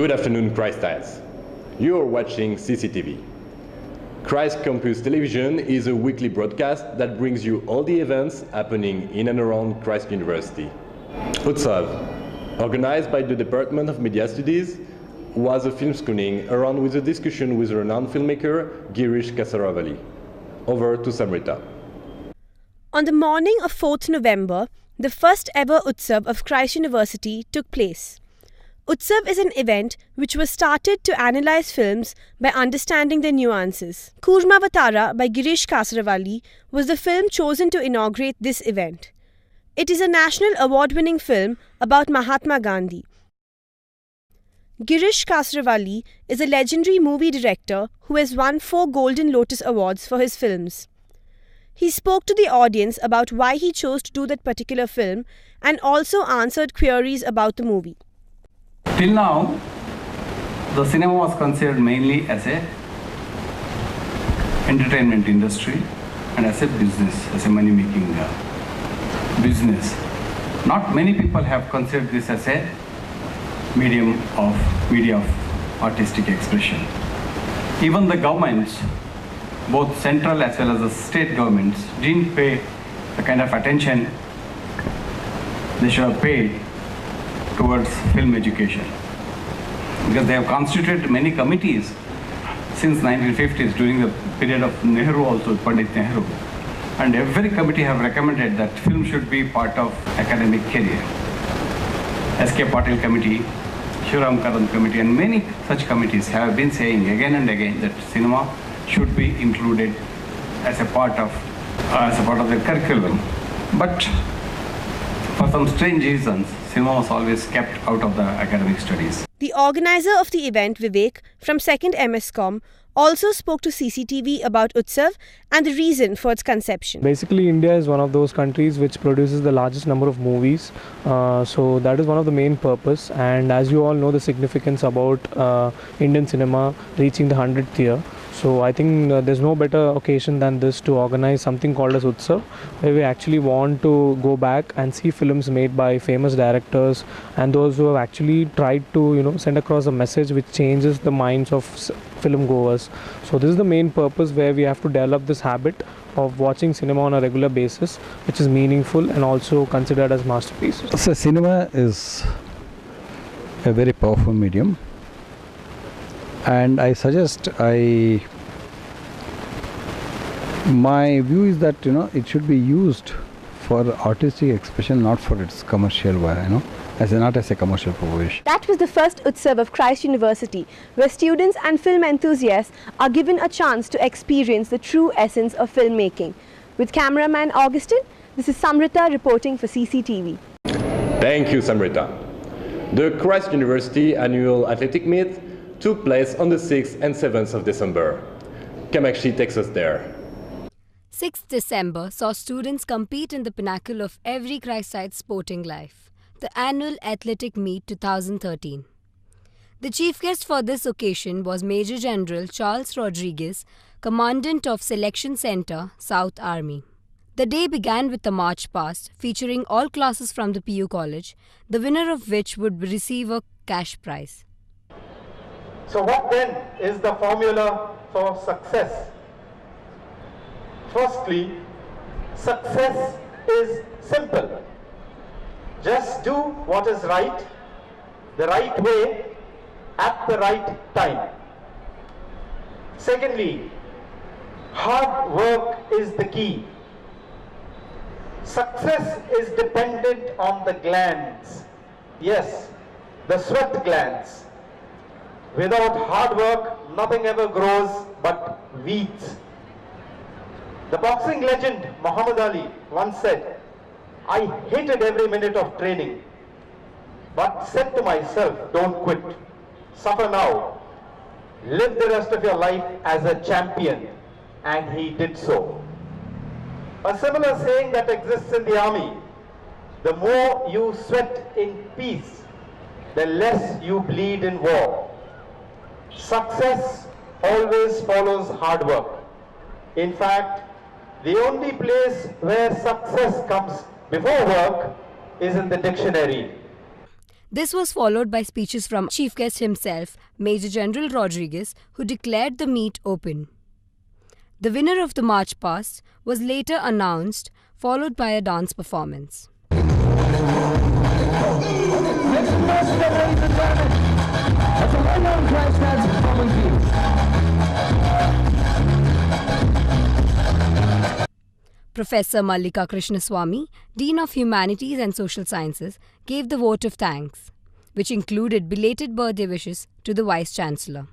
Good afternoon, Christites. You are watching CCTV. Christ Campus Television is a weekly broadcast that brings you all the events happening in and around Christ University. Utsav, organized by the Department of Media Studies, was a film screening around with a discussion with renowned filmmaker Girish Kasaravalli. Over to Samrita. On the morning of 4th November, the first ever Utsav of Christ University took place. Utsav is an event which was started to analyze films by understanding their nuances. Kurmavatara by Girish Kasaravalli was the film chosen to inaugurate this event. It is a national award-winning film about Mahatma Gandhi. Girish Kasaravalli is a legendary movie director who has won 4 Golden Lotus Awards for his films. He spoke to the audience about why he chose to do that particular film and also answered queries about the movie. Till now, the cinema was considered mainly as a entertainment industry and as a business, as a money-making business. Not many people have considered this as a media of artistic expression. Even the governments, both central as well as the state governments, didn't pay the kind of attention they should have paid towards film education, because they have constituted many committees since 1950s during the period of Nehru, also Pandit Nehru, and every committee have recommended that film should be part of academic career. S.K. Patil committee, Shriram Karan committee, and many such committees have been saying again and again that cinema should be included as a part of the curriculum. But for some strange reasons, cinema was always kept out of the academic studies. The organizer of the event, Vivek, from 2nd MSCom, also spoke to CCTV about Utsav and the reason for its conception. Basically, India is one of those countries which produces the largest number of movies. So that is one of the main purpose. And as you all know, the significance about Indian cinema reaching the 100th year. So I think there's no better occasion than this to organize something called as Utsav, where we actually want to go back and see films made by famous directors and those who have actually tried to, send across a message which changes the minds of film goers. So this is the main purpose, where we have to develop this habit of watching cinema on a regular basis, which is meaningful and also considered as masterpiece. So cinema is a very powerful medium. And I suggest, my view is that it should be used for artistic expression, not for its commercial, not as a commercial proposition. That was the first Utsav of Christ University, where students and film enthusiasts are given a chance to experience the true essence of filmmaking. With cameraman Augustin, this is Samrita reporting for CCTV. Thank you, Samrita. The Christ University annual athletic meet took place on the 6th and 7th of December. Kamakshi takes us there. 6th December saw students compete in the pinnacle of every Christ-side sporting life, the annual Athletic Meet 2013. The chief guest for this occasion was Major General Charles Rodriguez, Commandant of Selection Center, South Army. The day began with a march past featuring all classes from the PU College, the winner of which would receive a cash prize. So what then is the formula for success? Firstly, success is simple. Just do what is right, the right way, at the right time. Secondly, hard work is the key. Success is dependent on the glands. Yes, the sweat glands. Without hard work, nothing ever grows but weeds. The boxing legend Muhammad Ali once said, "I hated every minute of training, but said to myself, don't quit. Suffer now. Live the rest of your life as a champion." And he did so. A similar saying that exists in the army: the more you sweat in peace, the less you bleed in war. Success always follows hard work. In fact, the only place where success comes before work is in the dictionary. This was followed by speeches from chief guest himself, Major General Rodriguez, who declared the meet open. The winner of the march past was later announced, followed by a dance performance. Professor Mallika Krishnaswamy, Dean of Humanities and Social Sciences, gave the vote of thanks, which included belated birthday wishes to the Vice Chancellor.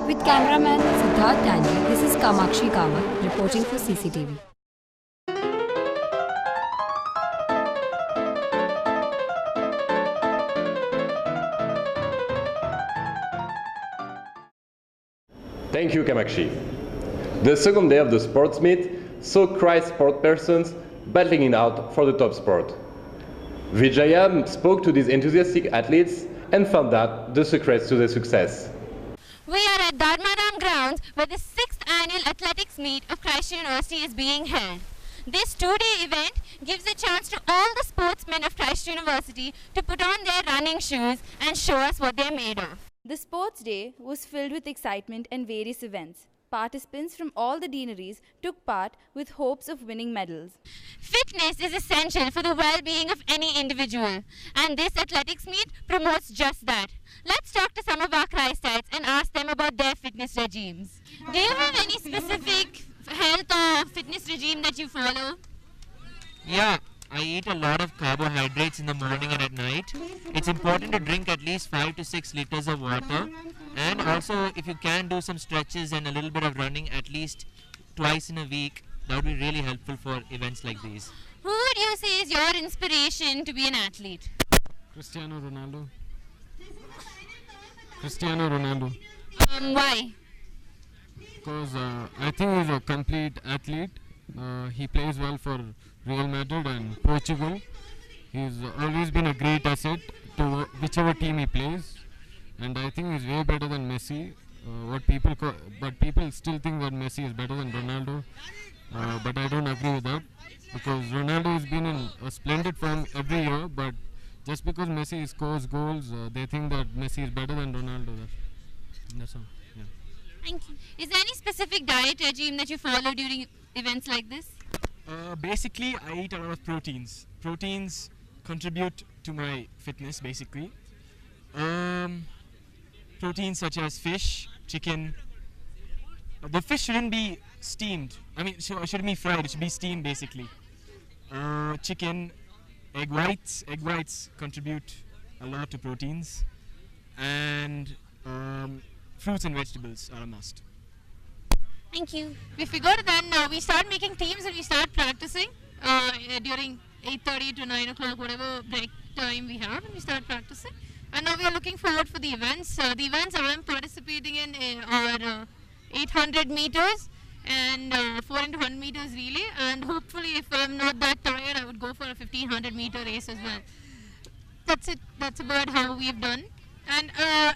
With cameraman Siddharth Danji, this is Kamakshi Kamath reporting for CCTV. Thank you, Kamakshi. The second day of the sports meet saw Christ sport persons battling it out for the top sport. Vijaya spoke to these enthusiastic athletes and found out the secrets to their success. We are at Dharmadam grounds where the 6th annual athletics meet of Christ University is being held. This two-day event gives a chance to all the sportsmen of Christ University to put on their running shoes and show us what they're made of. The sports day was filled with excitement and various events. Participants from all the deaneries took part with hopes of winning medals. Fitness is essential for the well-being of any individual, and this athletics meet promotes just that. Let's talk to some of our Christites and ask them about their fitness regimes. Do you have any specific health or fitness regime that you follow? Yeah, I eat a lot of carbohydrates in the morning and at night. It's important to drink at least 5 to 6 liters of water, and also if you can do some stretches and a little bit of running at least twice in a week. That would be really helpful for events like these. Who would you say is your inspiration to be an athlete? Cristiano Ronaldo. Cristiano Ronaldo. Why? Because I think he's a complete athlete. He plays well for Real Madrid and Portugal. He's always been a great asset to whichever team he plays, and I think he's way better than Messi. But people still think that Messi is better than Ronaldo, but I don't agree with that, because Ronaldo has been in a splendid form every year, but just because Messi scores goals, they think that Messi is better than Ronaldo. That's all. Yeah. Thank you. Is there any specific diet regime that you follow during events like this? Basically, I eat a lot of proteins. Proteins contribute to my fitness, basically. Proteins such as fish, chicken. The fish shouldn't be steamed. It shouldn't be fried. It should be steamed, basically. Chicken, egg whites. Egg whites contribute a lot to proteins. And fruits and vegetables are a must. Thank you. We figured then we start making teams and we start practicing during 8:30 to 9 o'clock, whatever break time we have, and we start practicing. And now we are looking forward for the events. The events I am participating in are 800 meters and 4x100 meters relay. And hopefully, if I'm not that tired, I would go for a 1500 meter race as well. That's it. That's about how we've done. And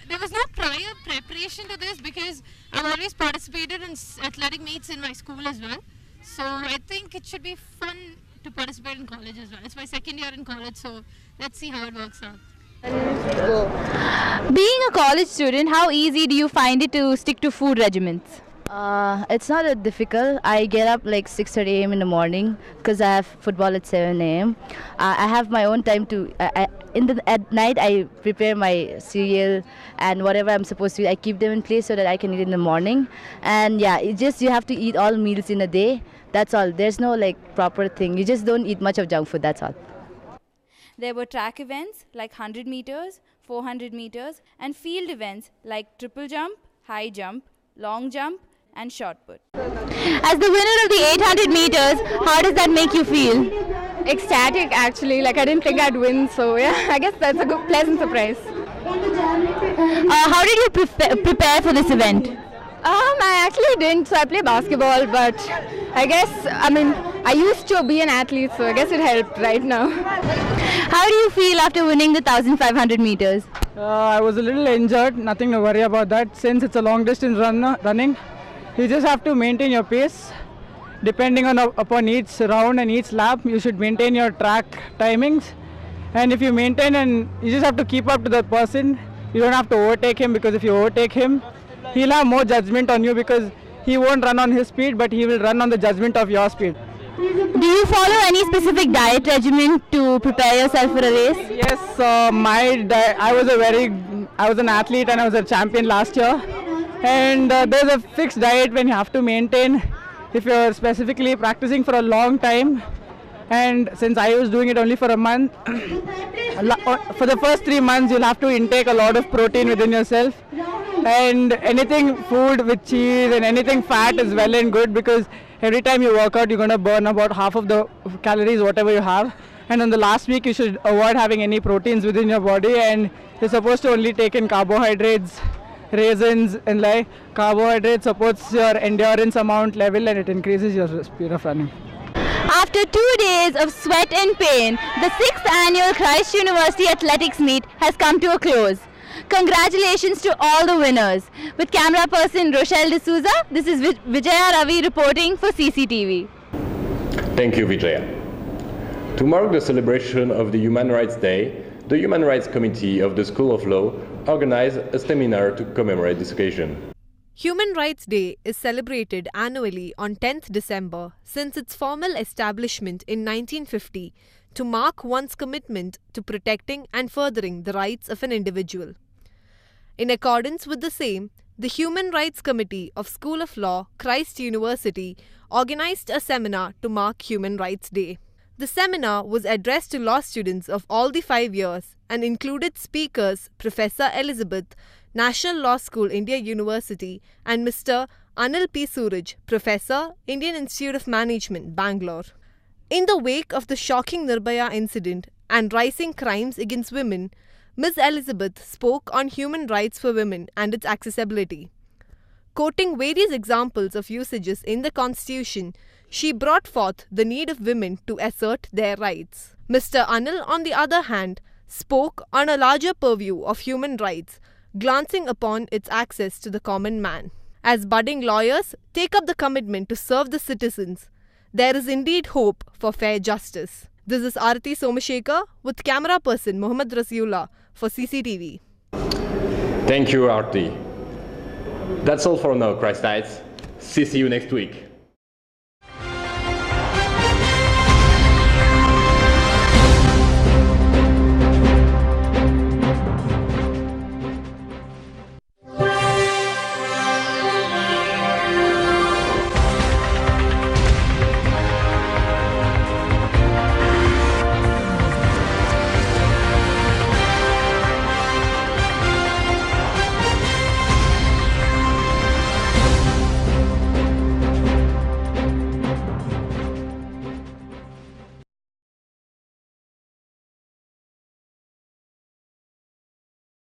there was no prior preparation to this because I've always participated in athletic meets in my school as well. So I think it should be fun to participate in college as well. It's my second year in college, so let's see how it works out. Being a college student, how easy do you find it to stick to food regimens? It's not that difficult. I get up like 6:30 a.m. in the morning because I have football at 7 a.m. I have my own time to. At night I prepare my cereal and whatever I'm supposed to eat. I keep them in place so that I can eat in the morning. And yeah, it's just you have to eat all meals in a day. That's all. There's no proper thing. You just don't eat much of junk food. That's all. There were track events like 100 meters, 400 meters, and field events like triple jump, high jump, long jump, and shot put. As the winner of the 800 meters, how does that make you feel? Ecstatic, actually. I didn't think I'd win, so yeah, I guess that's a good, pleasant surprise. How did you prepare for this event? I actually didn't, so I play basketball, but I guess, I used to be an athlete, so I guess it helped right now. How do you feel after winning the 1500 meters? I was a little injured, nothing to worry about that. Since it's a long distance running, you just have to maintain your pace depending upon each round and each lap, you should maintain your track timings. And if you maintain, and you just have to keep up to the person, you don't have to overtake him, because if you overtake him, he'll have more judgment on you, because he won't run on his speed, but he will run on the judgment of your speed. Do you follow any specific diet regimen to prepare yourself for a race? Yes, I was an athlete and I was a champion last year. And there's a fixed diet when you have to maintain if you're specifically practicing for a long time. And since I was doing it only for a month, for the first 3 months you'll have to intake a lot of protein within yourself. And anything food with cheese and anything fat is well and good, because every time you work out you're going to burn about half of the calories whatever you have. And on the last week you should avoid having any proteins within your body, and you're supposed to only take in carbohydrates, raisins, and like carbohydrate supports your endurance amount level and it increases your speed of running. After 2 days of sweat and pain, the 6th annual Christ University Athletics Meet has come to a close. Congratulations to all the winners. With camera person Rochelle D'Souza, this is Vijaya Ravi reporting for CCTV. Thank you, Vijaya. To mark the celebration of the Human Rights Day, the Human Rights Committee of the School of Law organized a seminar to commemorate this occasion. Human Rights Day is celebrated annually on 10th December since its formal establishment in 1950 to mark one's commitment to protecting and furthering the rights of an individual. In accordance with the same, the Human Rights Committee of School of Law, Christ University, organized a seminar to mark Human Rights Day. The seminar was addressed to law students of all the 5 years and included speakers Professor Elizabeth, National Law School, India University, and Mr. Anil P. Suraj, Professor, Indian Institute of Management, Bangalore. In the wake of the shocking Nirbhaya incident and rising crimes against women, Ms. Elizabeth spoke on human rights for women and its accessibility. Quoting various examples of usages in the Constitution, she brought forth the need of women to assert their rights. Mr. Anil, on the other hand, spoke on a larger purview of human rights, glancing upon its access to the common man. As budding lawyers take up the commitment to serve the citizens, there is indeed hope for fair justice. This is Arati Somashekar with camera person Mohammad Raziullah for CCTV. Thank you, Arti. That's all for now, Christites. See you next week.